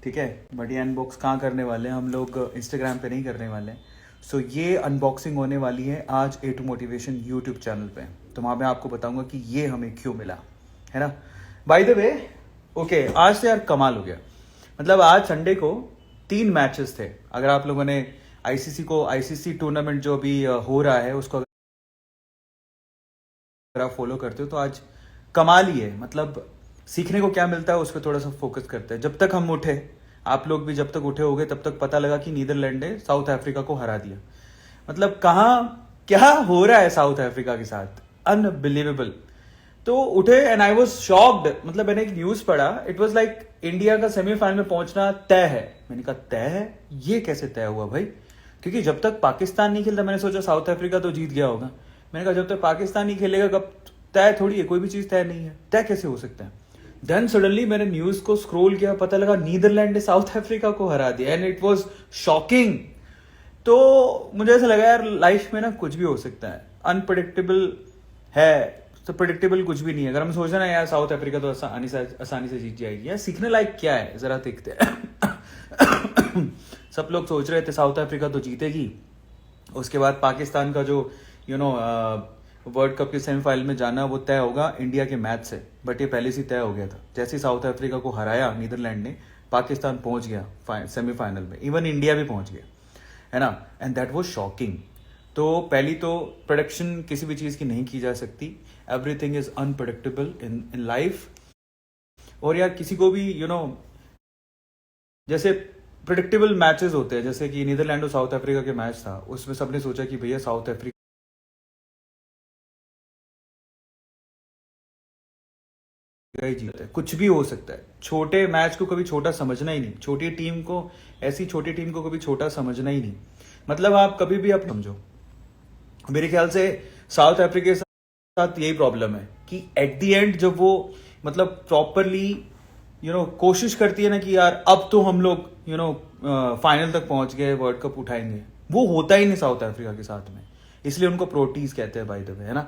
ठीक है। बट ये अनबॉक्स कहाँ करने वाले हैं हम लोग, इंस्टाग्राम पे नहीं करने वाले हैं। सो ये अनबॉक्सिंग होने वाली है आज ए टू मोटिवेशन यूट्यूब चैनल पे। तो वहाँ मैं आपको बताऊंगा कि ये हमें क्यों मिला, है ना। बाय द वे, ओके, आज से यार कमाल हो गया। मतलब आज संडे को 3 मैचेस थे। अगर आप लोगों ने आईसीसी टूर्नामेंट जो अभी हो रहा है उसको अगर आप फॉलो करते हो तो आज कमाल ही है। मतलब सीखने को क्या मिलता है उस पर थोड़ा सा फोकस करते हैं। जब तक हम उठे, आप लोग भी जब तक उठे होगे तब तक पता लगा कि नीदरलैंड ने साउथ अफ्रीका को हरा दिया। मतलब कहाँ क्या हो रहा है साउथ अफ्रीका के साथ, अनबिलीवेबल। तो उठे एंड आई वाज शॉक्ड। मतलब मैंने एक न्यूज पढ़ा, इट वाज लाइक इंडिया का सेमीफाइनल में पहुंचना तय है। मैंने कहा तय है, ये कैसे तय हुआ भाई? क्योंकि जब तक पाकिस्तान नहीं खेलता मैंने सोचा साउथ अफ्रीका तो जीत गया होगा। मैंने कहा जब तक पाकिस्तान नहीं खेलेगा कब तय थोड़ी है, कोई भी चीज तय नहीं है, तय कैसे हो सकता है? देन सडनली मैंने न्यूज को स्क्रॉल किया, पता लगा नीदरलैंड ने साउथ अफ्रीका को हरा दिया एंड इट वाज शॉकिंग। तो मुझे ऐसा लगा यार लाइफ में ना कुछ भी हो सकता है, अनप्रडिक्टेबल है। तो प्रिडिक्टेबल कुछ भी नहीं है। अगर हम सोच रहे ना यार साउथ अफ्रीका तो आसानी से जीत जाएगी, यार सीखने लायक क्या है जरा देखते हैं। सब लोग सोच रहे थे साउथ अफ्रीका तो जीतेगी, उसके बाद पाकिस्तान का जो वर्ल्ड कप के सेमीफाइनल में जाना वो तय होगा इंडिया के मैच से। बट ये पहले से तय हो गया था। जैसे ही साउथ अफ्रीका को हराया नीदरलैंड ने, पाकिस्तान पहुंच गया सेमीफाइनल में, इवन इंडिया भी पहुंच गया, है ना। And that was shocking. तो पहली तो प्रोडक्शन किसी भी चीज़ की नहीं की जा सकती। Everything is unpredictable in life. और यार किसी को भी जैसे प्रिडिक्टेबल मैचेस होते हैं, जैसे कि नीदरलैंड और साउथ अफ्रीका के मैच था, उसमें सबने सोचा कि भैया साउथ अफ्रीका ही जीता है। कुछ भी हो सकता है। छोटे मैच को कभी छोटा समझना ही नहीं, छोटी टीम को, ऐसी छोटी टीम को कभी छोटा समझना ही नहीं। मतलब आप कभी भी आप समझो, मेरे ख्याल से साउथ अफ्रीका के साथ यही प्रॉब्लम है कि एट द एंड जब वो मतलब प्रॉपरली कोशिश करती है ना कि यार अब तो हम लोग फाइनल तक पहुंच गए, वर्ल्ड कप उठाएंगे, वो होता ही नहीं साउथ अफ्रीका के साथ में। इसलिए उनको प्रोटीज कहते हैं बाय द वे, है ना।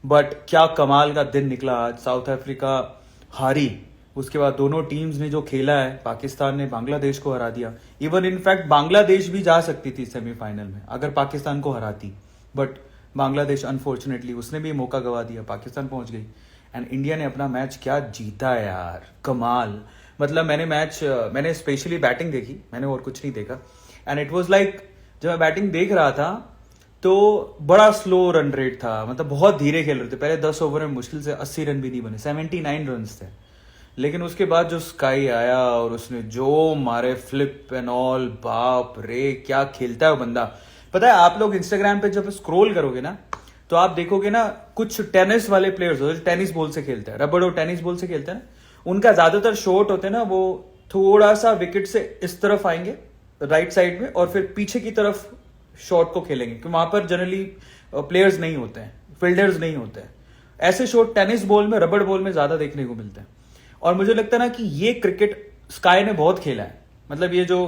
बट क्या कमाल का दिन निकला आज। साउथ अफ्रीका हारी, उसके बाद दोनों टीम्स ने जो खेला है, पाकिस्तान ने बांग्लादेश को हरा दिया। इवन इनफैक्ट बांग्लादेश भी जा सकती थी सेमीफाइनल में अगर पाकिस्तान को हराती, बट बांग्लादेश अनफॉर्चुनेटली उसने भी मौका गवा दिया, पाकिस्तान पहुंच गई। एंड इंडिया ने अपना मैच क्या जीता है यार, कमाल। मतलब मैंने स्पेशली बैटिंग देखी, मैंने और कुछ नहीं देखा। एंड इट वाज लाइक जब मैं बैटिंग देख रहा था तो बड़ा स्लो रन रेट था। मतलब बहुत धीरे खेल रहे थे। पहले 10 ओवर में मुश्किल से 80 रन भी नहीं बने, 79 रन थे। लेकिन उसके बाद जो स्काई आया और उसने जो मारे फ्लिप एंड ऑल, बाप रे क्या खेलता है वो बंदा। पता है आप लोग इंस्टाग्राम पे जब स्क्रॉल करोगे ना तो आप देखोगे ना, कुछ टेनिस वाले प्लेयर्स होते हैं, टेनिस बॉल से खेलते हैं, रबड़ और टेनिस बॉल से खेलते हैं ना, उनका ज्यादातर शॉट होते हैं ना, वो थोड़ा सा विकेट से इस तरफ आएंगे राइट साइड में और फिर पीछे की तरफ शॉट को खेलेंगे, क्योंकि वहां पर जनरली प्लेयर्स नहीं होते हैं, फील्डर्स नहीं होते हैं। ऐसे शॉट टेनिस बॉल में, रबड़ बॉल में ज्यादा देखने को मिलते हैं। और मुझे लगता है ना कि ये क्रिकेट स्काई ने बहुत खेला है। मतलब ये जो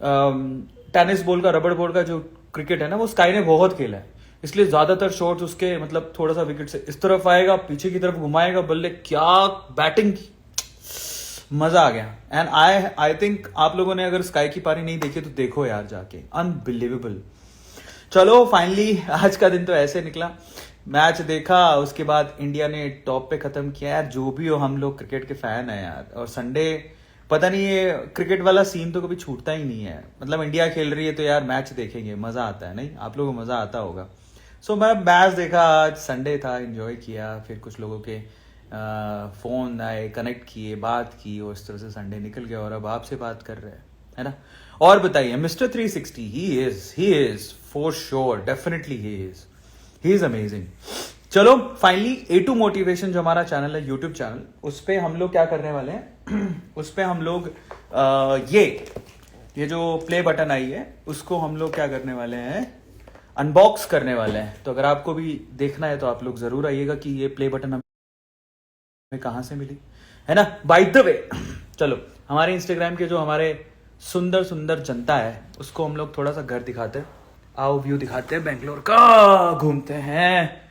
टेनिस बॉल का, रबड़ बॉल का जो क्रिकेट है ना, वो स्काई ने बहुत खेला है। इसलिए ज्यादातर शॉट्स उसके मतलब थोड़ा सा विकेट से इस तरफ आएगा, पीछे की तरफ घुमाएगा बल्ले, क्या बैटिंग की, मजा आ गया। एंड आई थिंक आप लोगों ने अगर स्काई की पारी नहीं देखी तो देखो यार जाके, अनबिलीवेबल। चलो फाइनली आज का दिन तो ऐसे निकला। मैच देखा, उसके बाद इंडिया ने टॉप पे खत्म किया। यार जो भी हो, हम लोग क्रिकेट के फैन है यार। और संडे पता नहीं, ये क्रिकेट वाला सीन तो कभी छूटता ही नहीं है। मतलब इंडिया खेल रही है तो यार मैच देखेंगे, मजा आता है। नहीं, आप लोगों को मजा आता होगा। सो मैं मैच देखा, आज संडे था, एंजॉय किया। फिर कुछ लोगों के फोन आए, कनेक्ट किए, बात की, और इस तरह से संडे निकल गया। और अब आपसे बात कर रहे हैं, है ना। और बताइए, mister 360 he is for sure, definitely he is amazing. चलो फाइनली ए टू मोटिवेशन जो हमारा चैनल है, यूट्यूब चैनल, उस पे हम लोग क्या करने वाले हैं उस पे हम लोग ये जो प्ले बटन आई है उसको हम लोग क्या करने वाले हैं, अनबॉक्स करने वाले हैं। तो अगर आपको भी देखना है तो आप लोग जरूर आइएगा कि ये प्ले बटन हमें कहां से मिली, है ना। बाय द वे, चलो हमारे इंस्टाग्राम के जो हमारे सुंदर सुंदर जनता है उसको हम लोग थोड़ा सा घर दिखाते हैं। आओ व्यू दिखाते हैं बेंगलोर का, घूमते हैं।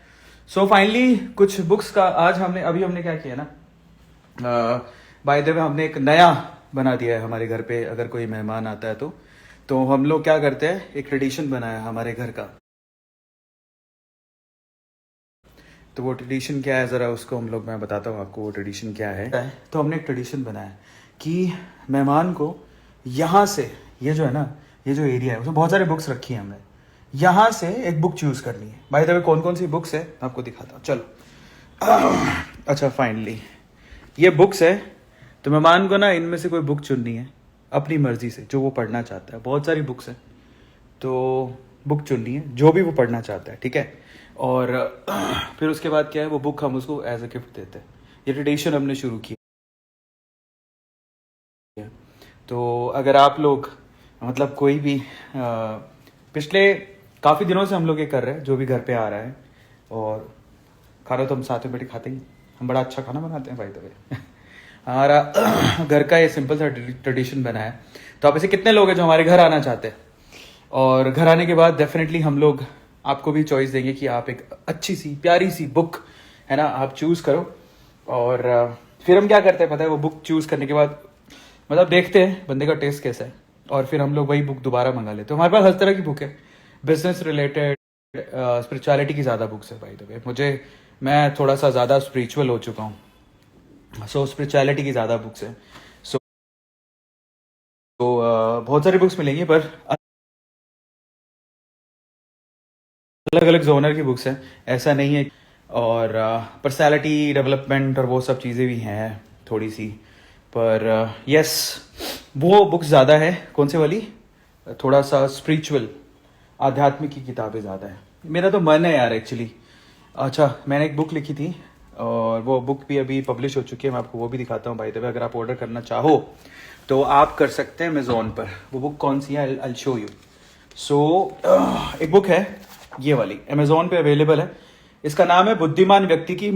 सो फाइनली कुछ बुक्स का आज हमने क्या किया ना, बाय द वे हमने एक नया बना दिया है हमारे घर पे। अगर कोई मेहमान आता है तो हम लोग क्या करते हैं, एक ट्रेडिशन बनाया है हमारे घर का। तो वो ट्रेडिशन क्या है ज़रा उसको हम लोग, मैं बताता हूँ आपको वो ट्रेडिशन क्या है। तो हमने एक ट्रेडिशन बनाया कि मेहमान को यहाँ से, ये जो है ना, ये जो एरिया है उसमें बहुत सारे बुक्स रखी हैं हमने, यहाँ से एक बुक चूज़ करनी है। बाय द वे कौन कौन सी बुक्स है आपको दिखाता हूँ, चलो। अच्छा, फाइनली ये बुक्स है। तो मेहमान को ना इनमें से कोई बुक चुननी है अपनी मर्जी से, जो वो पढ़ना चाहता है। बहुत सारी बुक्स हैं, तो बुक चुननी है जो भी वो पढ़ना चाहता है, ठीक है। और फिर उसके बाद क्या है, वो बुक हम उसको एज अ गिफ्ट देते हैं। ये ट्रेडिशन हमने शुरू की है। तो अगर आप लोग मतलब कोई भी पिछले काफ़ी दिनों से हम लोग ये कर रहे हैं, जो भी घर पे आ रहा है, और खाना तो हम साथ में बैठे खाते ही, हम बड़ा अच्छा खाना बनाते हैं भाई। द वे हमारा घर का ये सिंपल सा ट्रेडिशन बना है। तो आप ऐसे कितने लोग हैं जो हमारे घर आना चाहते हैं, और घर आने के बाद डेफिनेटली हम लोग आपको भी चॉइस देंगे कि आप एक अच्छी सी प्यारी सी बुक है ना आप चूज़ करो। और फिर हम क्या करते हैं पता है, वो बुक चूज़ करने के बाद मतलब देखते हैं बंदे का टेस्ट कैसा है, और फिर हम लोग वही बुक दोबारा मंगा लेते हैं। हमारे पास हर तरह की बुक है, बिजनेस रिलेटेड, स्पिरिचुअलिटी की ज़्यादा बुक्स है भाई। तो मैं थोड़ा सा ज़्यादा स्पिरिचुअल हो चुका हूँ, सो स्पिरिचुअलिटी की ज़्यादा बुक्स है। सो बहुत सारी बुक्स मिलेंगी, पर अलग अलग जोनर की बुक्स हैं, ऐसा नहीं है। और पर्सनालिटी डेवलपमेंट और वो सब चीज़ें भी हैं थोड़ी सी, पर यस वो बुक्स ज़्यादा है। कौन से वाली, थोड़ा सा स्पिरिचुअल आध्यात्मिक की किताबें ज़्यादा है। मेरा तो मन है यार एक्चुअली। अच्छा, मैंने एक बुक लिखी थी और वो बुक भी अभी पब्लिश हो चुकी है, मैं आपको वो भी दिखाता हूँ भाई। तभी अगर आप ऑर्डर करना चाहो तो आप कर सकते हैं अमेज़ॉन पर। वो बुक कौन सी है, आई शो यू। सो एक बुक है ये वाली, अमेज़ॉन पे अवेलेबल है। इसका नाम है बुद्धिमान व्यक्ति की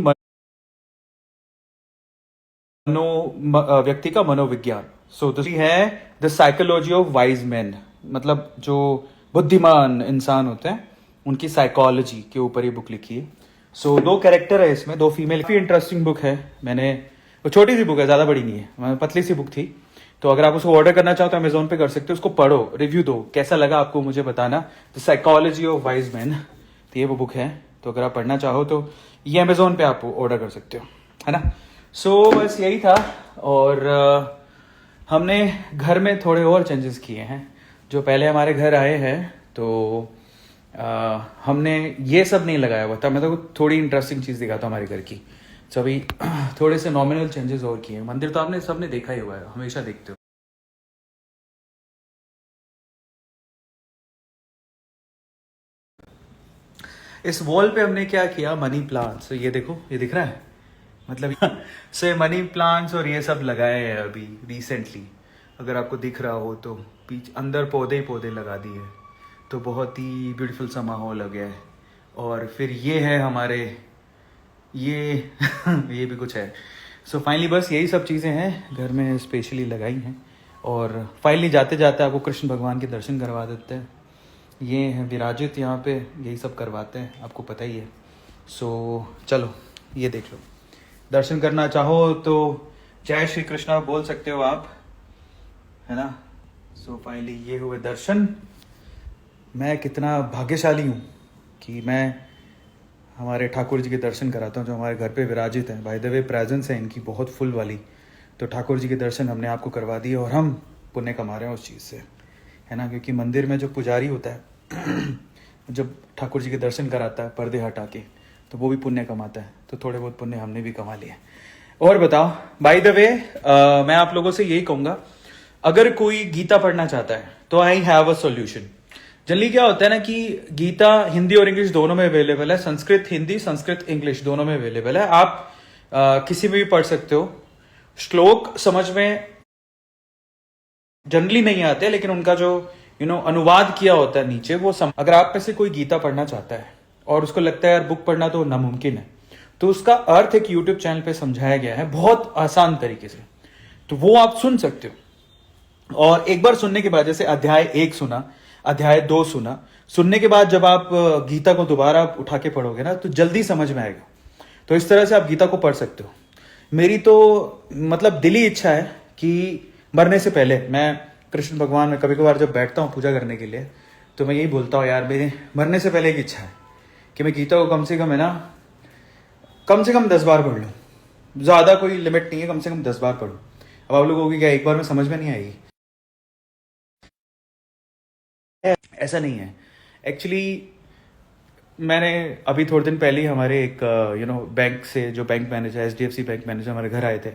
व्यक्ति का मनोविज्ञान। सो दूसरी है the psychology of wise man, मतलब जो बुद्धिमान इंसान होते हैं उनकी साइकोलॉजी के ऊपर ये बुक लिखी है। सो 2 कैरेक्टर है इसमें, 2 फीमेल। काफ़ी इंटरेस्टिंग बुक है। मैंने वो छोटी सी बुक है, ज़्यादा बड़ी नहीं है, पतली सी बुक थी। तो अगर आप उसको ऑर्डर करना चाहो तो अमेज़ॉन पे कर सकते हो। उसको पढ़ो, रिव्यू दो, कैसा लगा आपको मुझे बताना। The psychology of wise man, तो ये वो बुक है। तो अगर आप पढ़ना चाहो तो ये अमेज़ॉन पे आप ऑर्डर कर सकते हो, है ना। सो बस यही था। और हमने घर में थोड़े और चेंजेस किए हैं। जो पहले हमारे घर आए हैं तो हमने ये सब नहीं लगाया हुआ था। मैं तो थोड़ी इंटरेस्टिंग चीज़ दिखाता हूँ हमारे घर की। तो अभी थोड़े से नॉमिनल चेंजेस और किए हैं। मंदिर तो आपने सबने देखा ही हुआ है, हमेशा देखते हो। इस वॉल पे हमने क्या किया, मनी प्लांट्स। ये देखो, ये दिख रहा है, मतलब से मनी प्लांट्स और ये सब लगाए हैं अभी रिसेंटली। अगर आपको दिख रहा हो तो पीछे अंदर पौधे ही पौधे लगा दिए, तो बहुत ही ब्यूटीफुल सा माहौल हो गया है। और फिर ये है हमारे ये ये भी कुछ है। सो फाइनली बस यही सब चीज़ें हैं घर में स्पेशली लगाई हैं। और फाइनली जाते जाते आपको कृष्ण भगवान के दर्शन करवा देते हैं। ये हैं विराजित यहाँ पे, यही सब करवाते हैं, आपको पता ही है। सो चलो ये देख लो, दर्शन करना चाहो तो जय श्री कृष्णा बोल सकते हो आप, है ना। सो फाइनली ये हुए दर्शन। मैं कितना भाग्यशाली हूँ कि मैं हमारे ठाकुर जी के दर्शन कराता हूँ जो हमारे घर पे विराजित हैं। बाय द वे प्रेजेंस है इनकी बहुत फुल वाली। तो ठाकुर जी के दर्शन हमने आपको करवा दिए और हम पुण्य कमा रहे हैं उस चीज़ से, है ना। क्योंकि मंदिर में जो पुजारी होता है जब ठाकुर जी के दर्शन कराता है पर्दे हटा के, तो वो भी पुण्य कमाता है। तो थोड़े बहुत पुण्य हमने भी कमा लिए। और बताओ, बाय द वे मैं आप लोगों से यही कहूँगा, अगर कोई गीता पढ़ना चाहता है तो I have a solution. Generally क्या होता है ना कि गीता हिंदी और इंग्लिश दोनों में अवेलेबल है, संस्कृत हिंदी, संस्कृत इंग्लिश दोनों में अवेलेबल है। आप किसी में भी पढ़ सकते हो। श्लोक समझ में जनरली नहीं आते, लेकिन उनका जो अनुवाद किया होता है नीचे वो अगर आप में से कोई गीता पढ़ना चाहता है और उसको लगता है यार बुक पढ़ना तो नामुमकिन है, तो उसका अर्थ एक यूट्यूब चैनल पे समझाया गया है बहुत आसान तरीके से, तो वो आप सुन सकते हो। और एक बार सुनने के बाद, जैसे अध्याय 1 सुना, अध्याय 2 सुना, सुनने के बाद जब आप गीता को दोबारा उठा के पढ़ोगे ना तो जल्दी समझ में आएगा। तो इस तरह से आप गीता को पढ़ सकते हो। मेरी तो मतलब दिली इच्छा है कि मरने से पहले मैं कृष्ण भगवान में कभी कभार जब बैठता हूँ पूजा करने के लिए, तो मैं यही बोलता हूँ यार, मेरे मरने से पहले एक इच्छा है कि मैं गीता को कम से कम, है ना, कम से कम 10 बार पढ़ लूँ। ज़्यादा कोई लिमिट नहीं है, कम से कम 10 बार पढ़ूँ। अब आप लोगों की क्या एक बार में समझ में नहीं आएगी? ऐसा नहीं है एक्चुअली। मैंने अभी थोड़े दिन पहले ही हमारे एक बैंक से जो bank manager, HDFC bank manager हमारे घर आए थे।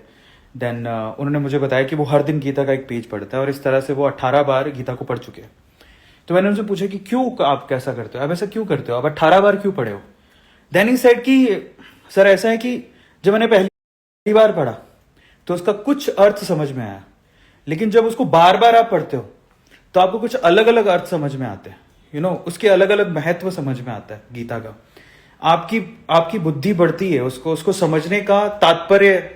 देन उन्होंने मुझे बताया कि वो हर दिन गीता का एक पेज पढ़ता है और इस तरह से वो 18 बार गीता को पढ़ चुके हैं। तो मैंने उनसे पूछा कि क्यों आप कैसा करते हो, आप ऐसा क्यों करते हो, आप 18 बार क्यों पढ़े हो? देन ही सेड कि सर ऐसा है कि जब मैंने पहली बार पढ़ा तो उसका कुछ अर्थ समझ में आया, लेकिन जब उसको बार बार आप पढ़ते हो तो आपको कुछ अलग अलग अर्थ समझ में आते हैं। उसके अलग अलग महत्व समझ में आता है गीता का। आपकी आपकी बुद्धि बढ़ती है, उसको उसको समझने का तात्पर्य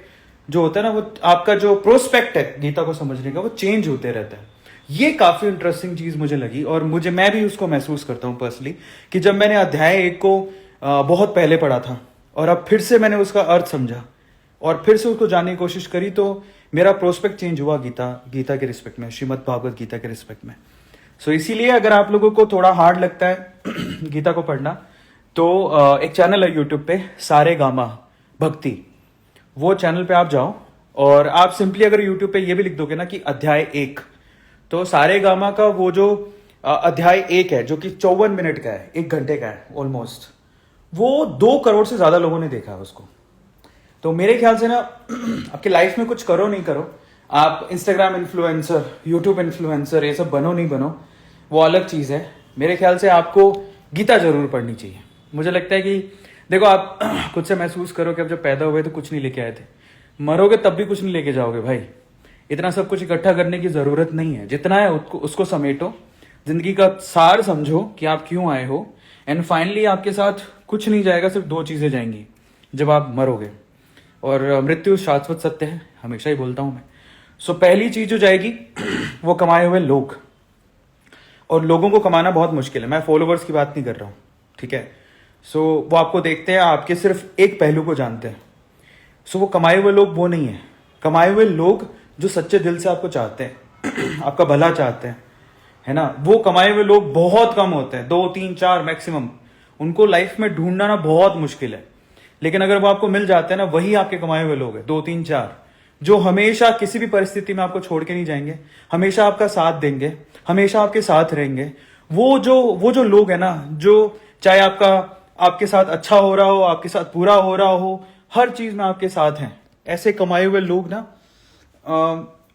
जो होता है ना, वो आपका जो प्रोस्पेक्ट है गीता को समझने का, वो चेंज होते रहता है। ये काफी इंटरेस्टिंग चीज मुझे लगी और मैं भी उसको महसूस करता हूँ पर्सनली, कि जब मैंने अध्याय 1 को बहुत पहले पढ़ा था और अब फिर से मैंने उसका अर्थ समझा और फिर से उसको जानने की कोशिश करी, तो मेरा प्रोस्पेक्ट चेंज हुआ गीता के रिस्पेक्ट में, श्रीमद् भागवत गीता के रिस्पेक्ट में। सो इसीलिए अगर आप लोगों को थोड़ा हार्ड लगता है गीता को पढ़ना, तो एक चैनल है यूट्यूब पे, सारे गामा भक्ति, वो चैनल पे आप जाओ और आप सिंपली अगर यूट्यूब पे ये भी लिख दोगे ना कि अध्याय 1, तो सारे गामा का वो जो अध्याय 1 है, जो कि 54 मिनट का है, 1 घंटे का है ऑलमोस्ट, वो 2 करोड़ से ज्यादा लोगों ने देखा है उसको। तो मेरे ख्याल से ना आपके लाइफ में कुछ करो नहीं करो, आप इंस्टाग्राम इन्फ्लुएंसर, यूट्यूब इन्फ्लुएंसर, ये सब बनो नहीं बनो, वो अलग चीज़ है। मेरे ख्याल से आपको गीता जरूर पढ़नी चाहिए। मुझे लगता है कि देखो, आप खुद से महसूस करो कि अब जब पैदा हुए तो कुछ नहीं लेके आए थे, मरोगे तब भी कुछ नहीं लेके जाओगे भाई। इतना सब कुछ इकट्ठा करने की जरूरत नहीं है, जितना है उसको समेटो, जिंदगी का सार समझो कि आप क्यों आए हो, एंड फाइनली आपके साथ कुछ नहीं जाएगा, सिर्फ 2 चीजें जाएंगी जब आप मरोगे, और मृत्यु शाश्वत सत्य है, हमेशा ही बोलता हूं मैं। सो पहली चीज जो जाएगी वो कमाए हुए लोग, और लोगों को कमाना बहुत मुश्किल है। मैं फॉलोवर्स की बात नहीं कर रहा हूं, ठीक है? सो वो आपको देखते हैं, आपके सिर्फ एक पहलू को जानते हैं। सो वो कमाए हुए लोग वो नहीं है। कमाए हुए लोग जो सच्चे दिल से आपको चाहते हैं आपका भला चाहते हैं, है ना, वो कमाए हुए लोग बहुत कम होते हैं, 2 3 4 मैक्सिमम। उनको लाइफ में ढूंढना ना बहुत मुश्किल है, लेकिन अगर वो आपको मिल जाते हैं ना, वही आपके कमाए हुए लोग हैं, 2 3 4, जो हमेशा किसी भी परिस्थिति में आपको छोड़ के नहीं जाएंगे, हमेशा आपका साथ देंगे, हमेशा आपके साथ रहेंगे। वो जो लोग है ना, जो चाहे आपके साथ अच्छा हो रहा हो, आपके साथ बुरा हो रहा हो, हर चीज में आपके साथ हैं, ऐसे कमाए हुए लोग ना,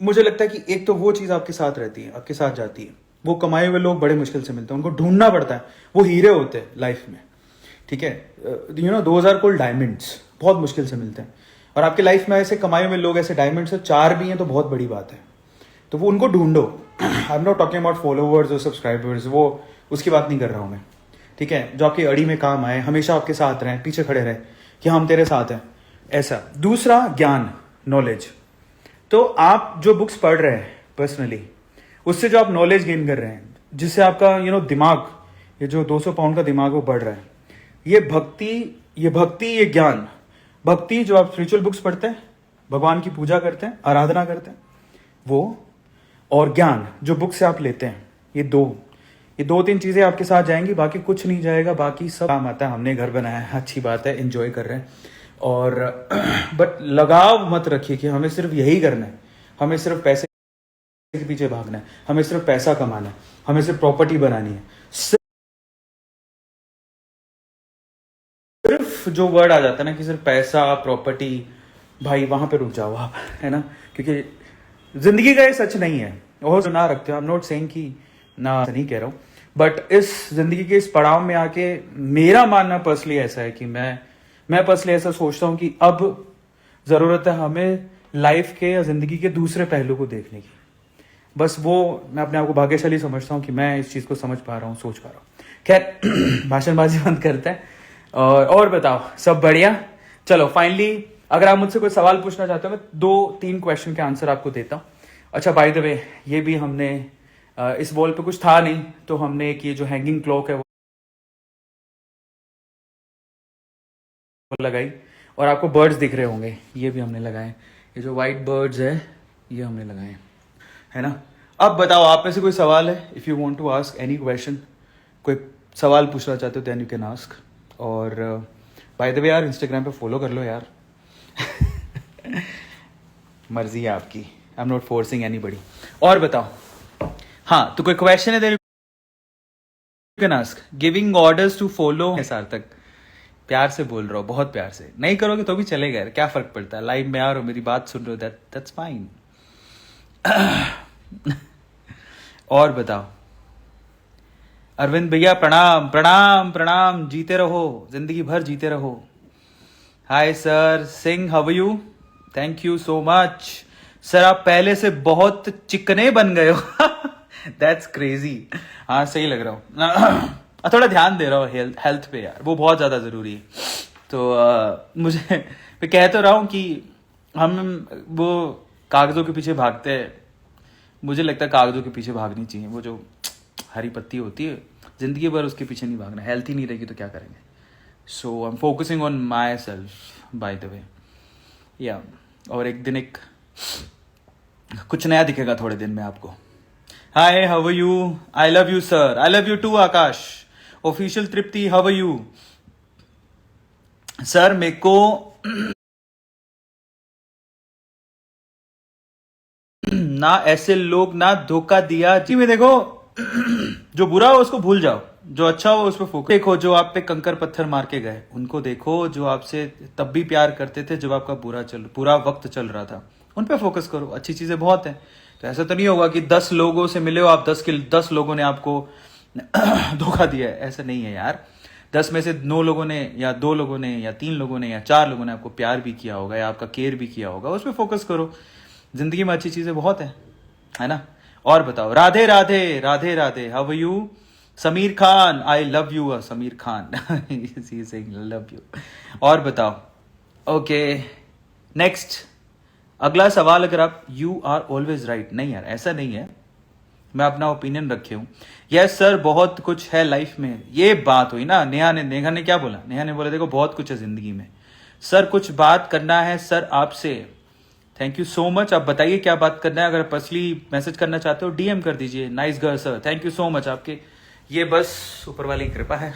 मुझे लगता है कि एक तो वो चीज आपके साथ रहती है, आपके साथ जाती है। वो कमाए हुए लोग बड़े मुश्किल से मिलते हैं, उनको ढूंढना पड़ता है, वो हीरे होते हैं लाइफ में, ठीक है? दोज आर कॉल्ड डायमंड्स, बहुत मुश्किल से मिलते हैं। और आपके लाइफ में ऐसे कमाए हुए लोग, ऐसे डायमंड्स 4 भी हैं तो बहुत बड़ी बात है। तो वो उनको ढूंढो। आई am not talking about followers और सब्सक्राइबर्स, वो उसकी बात नहीं कर रहा हूं मैं, ठीक है? जो आपकी अड़ी में काम आए, हमेशा आपके साथ रहें, पीछे खड़े रहे कि हम तेरे साथ हैं, ऐसा। दूसरा, ज्ञान, नॉलेज। तो आप जो बुक्स पढ़ रहे हैं पर्सनली, उससे जो आप नॉलेज गेन कर रहे हैं, जिससे आपका दिमाग, ये जो 200 पाउंड का दिमाग वो बढ़ रहा है, ये भक्ति, ये ज्ञान। भक्ति जो आप स्पिरिचुअल बुक्स पढ़ते हैं, भगवान की पूजा करते हैं, आराधना करते हैं, वो, और ज्ञान जो बुक से आप लेते हैं, ये 2-3 चीजें आपके साथ जाएंगी, बाकी कुछ नहीं जाएगा। बाकी सब काम आता है। हमने घर बनाया है, अच्छी बात है, एंजॉय कर रहे हैं, और बट लगाव मत रखिए कि हमें सिर्फ यही करना है, हमें सिर्फ पैसे के पीछे भागना है, हमें सिर्फ पैसा कमाना है, हमें सिर्फ प्रॉपर्टी बनानी है। सिर्फ जो वर्ड आ जाता है ना कि सिर्फ पैसा, प्रॉपर्टी, भाई वहां पे रुक जाओ आप, है ना? क्योंकि जिंदगी का ये सच नहीं है। और जो ना रखते हो, आई एम नॉट सेइंग कि ना, नहीं कह रहा हूं, बट इस जिंदगी के इस पड़ाव में आके मेरा मानना पर्सनली ऐसा है कि मैं पर्सनली ऐसा सोचता हूं कि अब जरूरत है हमें लाइफ के या जिंदगी के दूसरे पहलू को देखने की। बस वो, मैं अपने आप को भाग्यशाली समझता हूँ कि मैं इस चीज को समझ पा रहा हूँ, सोच पा रहा हूँ। खैर भाषणबाजी बंद करते हैं, और बताओ, सब बढ़िया? चलो फाइनली, अगर आप मुझसे कोई सवाल पूछना चाहते हो, मैं 2-3 क्वेश्चन के आंसर आपको देता हूँ। अच्छा, बाय द वे, ये भी हमने इस वॉल पे कुछ था नहीं, तो हमने एक ये जो हैंगिंग क्लॉक है वो लगाई, और आपको बर्ड्स दिख रहे होंगे, ये भी हमने लगाए। ये जो व्हाइट बर्ड्स है, ये हमने लगाए। है ना। अब बताओ, आप में से कोई सवाल है? If you want to ask any question, कोई सवाल पूछना चाहते हो देन यू कैन आस्क। और बाय द वे यार, इंस्टाग्राम पे फॉलो कर लो यार। मर्जी है आपकी, I am not forcing anybody. और बताओ, हाँ तो कोई क्वेश्चन है then you can ask. Giving orders to follow Sarthak, प्यार से बोल रहा हूँ, बहुत प्यार से। नहीं करोगे तो भी चलेगा यार, क्या फर्क पड़ता है। लाइव में आ रहे हो, मेरी बात सुन रहे हो, दैट्स फाइन। और बताओ, अरविंद भैया प्रणाम प्रणाम प्रणाम, जीते रहो, जिंदगी भर जीते रहो। Hi sir Singh, how are you? Thank you so much sir, आप पहले से बहुत चिकने बन गए हो। That's crazy. हाँ सही लग रहा हूँ। थोड़ा ध्यान दे रहा हूँ हेल्थ पे यार, वो बहुत ज़्यादा ज़रूरी है। तो मुझे मैं कह तो रहा हूँ कि हम वो कागज़ों के पीछे भागते हैं। मुझे लगता है कागज़ों के पीछे भागनी चाहिए, वो जो हरी पत्ती होती है, ज़िंदगी भर उसके पीछे नहीं भागना। हेल्थ ही नहीं रहेगी तो क्या करेंगे। So I am focusing on my self by the way या। और एक दिन एक कुछ नया दिखेगा थोड़े दिन में आपको। Hi how are you? I love you sir, I love you too Akash. Official Tripti, how are you? Sir मेरे को ना ऐसे लोग ना धोखा दिया जी में। देखो, जो बुरा हो उसको भूल जाओ, जो अच्छा हो उस पर फोकस। देखो, जो आप पे कंकर पत्थर मार के गए उनको देखो, जो आपसे तब भी प्यार करते थे जब आपका बुरा वक्त चल रहा था, उन पे फोकस करो। अच्छी चीजें बहुत हैं। तो ऐसा तो नहीं होगा कि 10 लोगों से मिले हो आप, 10 लोगों ने आपको धोखा दिया है, ऐसा नहीं है यार। 10 में से 9 लोगों ने या 2 लोगों ने या 3 लोगों ने या 4 लोगों ने आपको प्यार भी किया होगा या आपका केयर भी किया होगा, उस पर फोकस करो। जिंदगी में अच्छी चीजें बहुत है ना। और बताओ, Radhe Radhe Radhe Radhe, how are you? Sameer Khan, I love you Sameer Khan. Love you. और बताओ, ओके नेक्स्ट अगला सवाल। अगर आप यू आर ऑलवेज राइट, नहीं यार ऐसा नहीं है, मैं अपना ओपिनियन रखे हूं। यस सर, बहुत कुछ है लाइफ में। ये बात हुई ना, नेहा ने क्या बोला? नेहा ने बोला देखो बहुत कुछ है जिंदगी में सर, कुछ बात करना है सर आपसे। Thank you so much. आप बताइए क्या बात करना है। अगर पर्सनली मैसेज करना चाहते हो डीएम कर दीजिए। Nice girl sir, thank you so much. आपके ये बस ऊपर वाली कृपा है।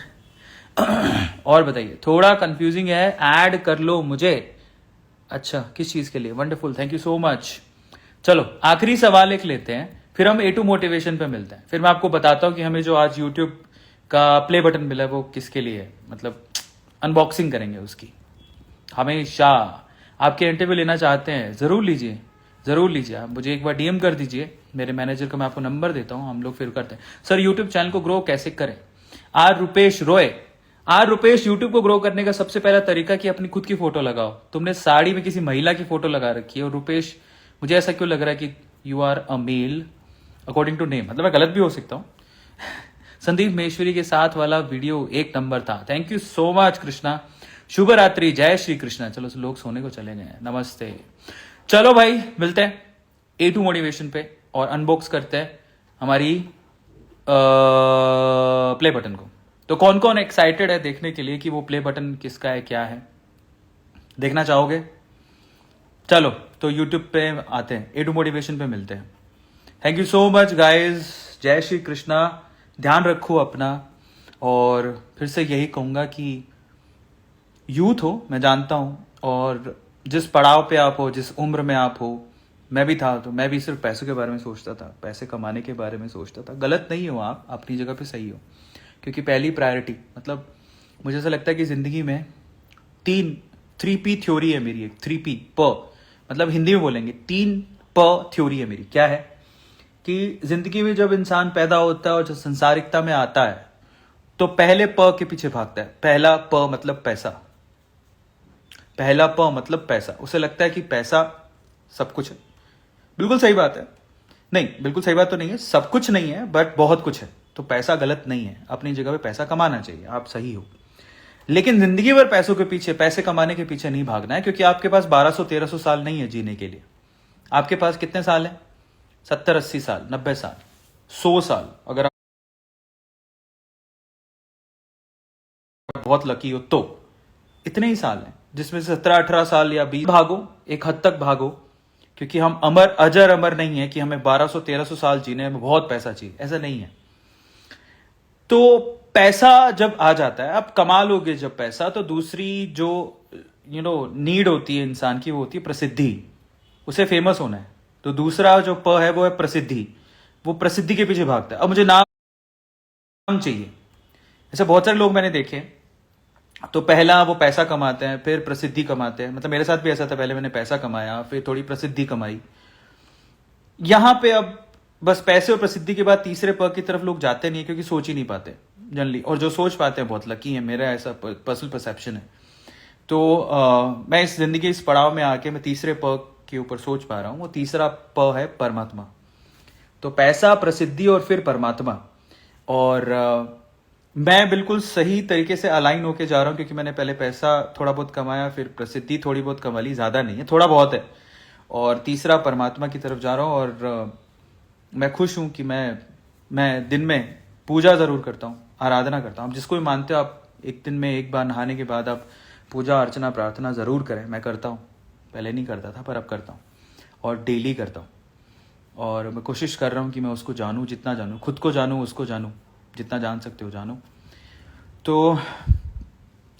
और बताइए, थोड़ा कंफ्यूजिंग है, ऐड कर लो मुझे। अच्छा, किस चीज के लिए? Wonderful, thank you so much. चलो आखिरी सवाल एक लेते हैं, फिर हम A2 मोटिवेशन पे मिलते हैं। फिर मैं आपको बताता हूँ कि हमें जो आज यूट्यूब का प्ले बटन मिला है वो किसके लिए है, मतलब अनबॉक्सिंग करेंगे उसकी। हमेशा आपके इंटरव्यू लेना चाहते हैं, जरूर लीजिए, जरूर लीजिए। आप मुझे एक बार डीएम कर दीजिए, मेरे मैनेजर का मैं आपको नंबर देता हूँ, हम लोग फिर करते हैं। सर यूट्यूब चैनल को ग्रो कैसे करें? रुपेश रॉय, रुपेश, यूट्यूब को ग्रो करने का सबसे पहला तरीका कि अपनी खुद की फोटो लगाओ। तुमने साड़ी में किसी महिला की फोटो लगा रखी है। और रुपेश, मुझे ऐसा क्यों लग रहा है कि you are a male according to name, मतलब मैं गलत भी हो सकता हूँ। संदीप महेश्वरी के साथ वाला वीडियो एक नंबर था। Thank you so much Krishna. शुभ रात्रि, जय श्री कृष्णा। चलो लोग सोने को चले गए, नमस्ते। चलो भाई मिलते हैं A2 मोटिवेशन पे और अनबॉक्स करते हैं हमारी प्ले बटन को। तो कौन कौन एक्साइटेड है देखने के लिए कि वो प्ले बटन किसका है, क्या है? देखना चाहोगे? चलो तो यूट्यूब पे आते हैं, A2 मोटिवेशन पे मिलते हैं। Thank you so much guys, जय श्री कृष्णा। ध्यान रखो अपना। और फिर से यही कहूंगा कि यूथ हो, मैं जानता हूं, और जिस पड़ाव पे आप हो, जिस उम्र में आप हो, मैं भी था, तो मैं भी सिर्फ पैसों के बारे में सोचता था, पैसे कमाने के बारे में सोचता था। गलत नहीं हो आप, अपनी जगह पे सही हो। क्योंकि पहली प्रायोरिटी, मतलब मुझे ऐसा लगता है कि जिंदगी में 3P थ्योरी है मेरी। एक 3P प, मतलब हिंदी में बोलेंगे 3P थ्योरी है मेरी। क्या है कि जिंदगी में जब इंसान पैदा होता है और जब संसारिकता में आता है तो पहले प के पीछे भागता है। पहला प मतलब पैसा, पहला प मतलब पैसा। उसे लगता है कि पैसा सब कुछ है। बिल्कुल सही बात है, नहीं बिल्कुल सही बात तो नहीं है, सब कुछ नहीं है बट बहुत कुछ है। तो पैसा गलत नहीं है, अपनी जगह पे पैसा कमाना चाहिए, आप सही हो। लेकिन जिंदगी भर पैसों के पीछे, पैसे कमाने के पीछे नहीं भागना है, क्योंकि आपके पास 1200-1300 साल नहीं है जीने के लिए। आपके पास कितने साल है? 70-80 साल, 90 साल, 100 साल। अगर आप बहुत लकी हो तो इतने ही साल हैं, जिसमें से 17-18 साल या 20 भागो, एक हद तक भागो, क्योंकि हम अमर अजर अमर नहीं है कि हमें 1200-1300 साल जीने हमें बहुत पैसा चाहिए, ऐसा नहीं है। तो पैसा जब आ जाता है, अब कमा लोगे जब पैसा, तो दूसरी जो नीड होती है इंसान की, वो होती है प्रसिद्धि। उसे फेमस होना है। तो दूसरा जो प है वो है प्रसिद्धि। वो प्रसिद्धि के पीछे भागता है। अब मुझे नाम चाहिए। ऐसे बहुत सारे लोग मैंने देखे। तो पहला वो पैसा कमाते हैं, फिर प्रसिद्धि कमाते हैं। मतलब मेरे साथ भी ऐसा था, पहले मैंने पैसा कमाया, फिर थोड़ी प्रसिद्धि कमाई। यहां पे अब बस पैसे और प्रसिद्धि के बाद तीसरे पग की तरफ लोग जाते नहीं है, क्योंकि सोच ही नहीं पाते जनरली। और जो सोच पाते हैं बहुत लकी है, मेरा ऐसा पर्सनल परसेप्शन है। तो मैं इस जिंदगी के इस पड़ाव में आके मैं तीसरे प के ऊपर सोच पा रहा हूं। वो तीसरा प है परमात्मा। तो पैसा, प्रसिद्धि और फिर परमात्मा। और मैं बिल्कुल सही तरीके से अलाइन होके जा रहा हूं, क्योंकि मैंने पहले पैसा थोड़ा बहुत कमाया, फिर प्रसिद्धि थोड़ी बहुत कमा ली, ज्यादा नहीं है, थोड़ा बहुत है। और तीसरा परमात्मा की तरफ जा रहा हूं। और मैं खुश हूं कि मैं दिन में पूजा जरूर करता हूं, आराधना करता हूं। आप जिसको भी मानते हो, आप एक दिन में एक बार नहाने के बाद आप पूजा अर्चना प्रार्थना जरूर करें। मैं करता हूं, पहले नहीं करता था, पर अब करता हूं और डेली करता हूं। और मैं कोशिश कर रहा हूं कि मैं उसको जानूं, जितना जानूं, खुद को जानूं, उसको जानूं, जितना जान सकते हो जानो। तो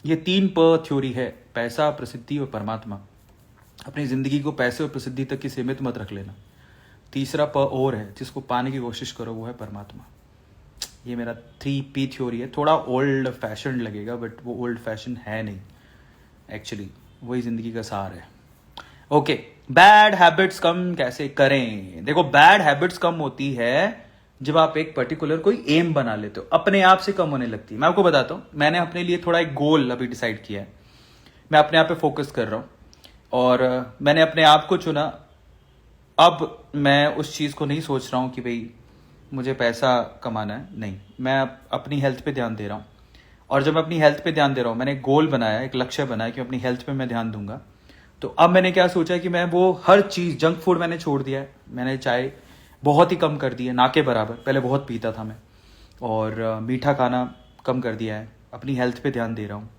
ये 3 प थ्योरी है, पैसा, प्रसिद्धि और परमात्मा। अपनी जिंदगी को पैसे और प्रसिद्धि तक की सीमित मत रख लेना। तीसरा प और है, जिसको पाने की कोशिश करो, वो है परमात्मा। ये मेरा 3P थ्योरी है। थोड़ा ओल्ड फैशन लगेगा, बट वो ओल्ड फैशन है नहीं, एक्चुअली वही जिंदगी का सार है। ओके, बैड हैबिट्स कम कैसे करें? देखो, बैड हैबिट्स कम होती है जब आप एक पर्टिकुलर कोई एम बना लेते हो, अपने आप से कम होने लगती है। मैं आपको बताता हूं, मैंने अपने लिए थोड़ा एक गोल अभी डिसाइड किया है। मैं अपने आप पे फोकस कर रहा हूं और मैंने अपने आप को चुना। अब मैं उस चीज को नहीं सोच रहा हूं कि भाई मुझे पैसा कमाना है, नहीं, मैं अपनी हेल्थ पे ध्यान दे रहा हूं। और जब मैं अपनी हेल्थ पे ध्यान दे रहा हूं, मैंने एक गोल बनाया, एक लक्ष्य बनाया कि अपनी हेल्थ पे मैं ध्यान दूंगा। तो अब मैंने क्या सोचा कि मैं वो हर चीज, जंक फूड मैंने छोड़ दिया है, मैंने चाय बहुत ही कम कर दी है, ना के बराबर। पहले बहुत पीता था मैं। और मीठा खाना कम कर दिया है, अपनी हेल्थ पे ध्यान दे रहा हूँ।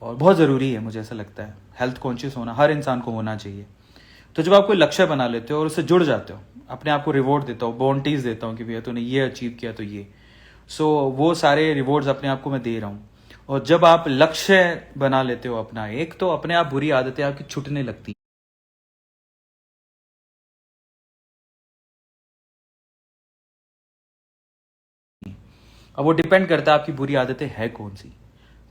और बहुत ज़रूरी है, मुझे ऐसा लगता है, हेल्थ कॉन्शियस होना हर इंसान को होना चाहिए। तो जब आप कोई लक्ष्य बना लेते हो और उससे जुड़ जाते हो, अपने आप को रिवॉर्ड देता हूँ, बाउंटीज देता हूँ कि भैया तूने ये अचीव किया तो ये, सो वो सारे रिवॉर्ड्स अपने आप को मैं दे रहा हूँ। और जब आप लक्ष्य बना लेते हो अपना एक, तो अपने आप बुरी आदतें आपकी छूटने लगती। अब वो डिपेंड करता है आपकी बुरी आदतें है कौन सी।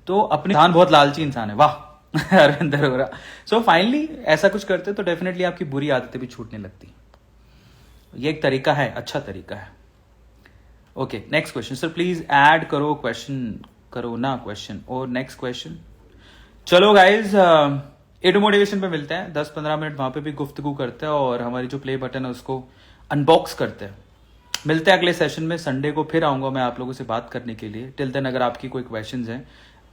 तो अपने इंसान बहुत लालची इंसान है, वाह अरविंद अरोरा। सो फाइनली ऐसा कुछ करते तो डेफिनेटली आपकी बुरी आदतें भी छूटने लगती। ये एक तरीका है, अच्छा तरीका है। Okay, next question. Sir please add करो क्वेश्चन, करो ना क्वेश्चन और नेक्स्ट क्वेश्चन। चलो गाइज, एडो मोटिवेशन पे मिलते हैं 10-15 मिनट, वहां पे भी गुफ्तगू करते हैं और हमारी जो प्ले बटन है उसको अनबॉक्स करते हैं। मिलते हैं अगले सेशन में। संडे को फिर आऊंगा मैं आप लोगों से बात करने के लिए। टिल देन अगर आपकी कोई क्वेश्चंस हैं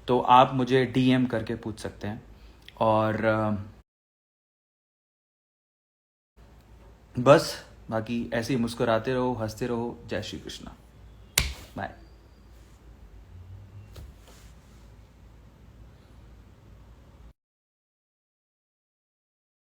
तो आप मुझे डीएम करके पूछ सकते हैं। और बस बाकी ऐसे ही मुस्कुराते रहो, हंसते रहो। जय श्री कृष्णा, बाय।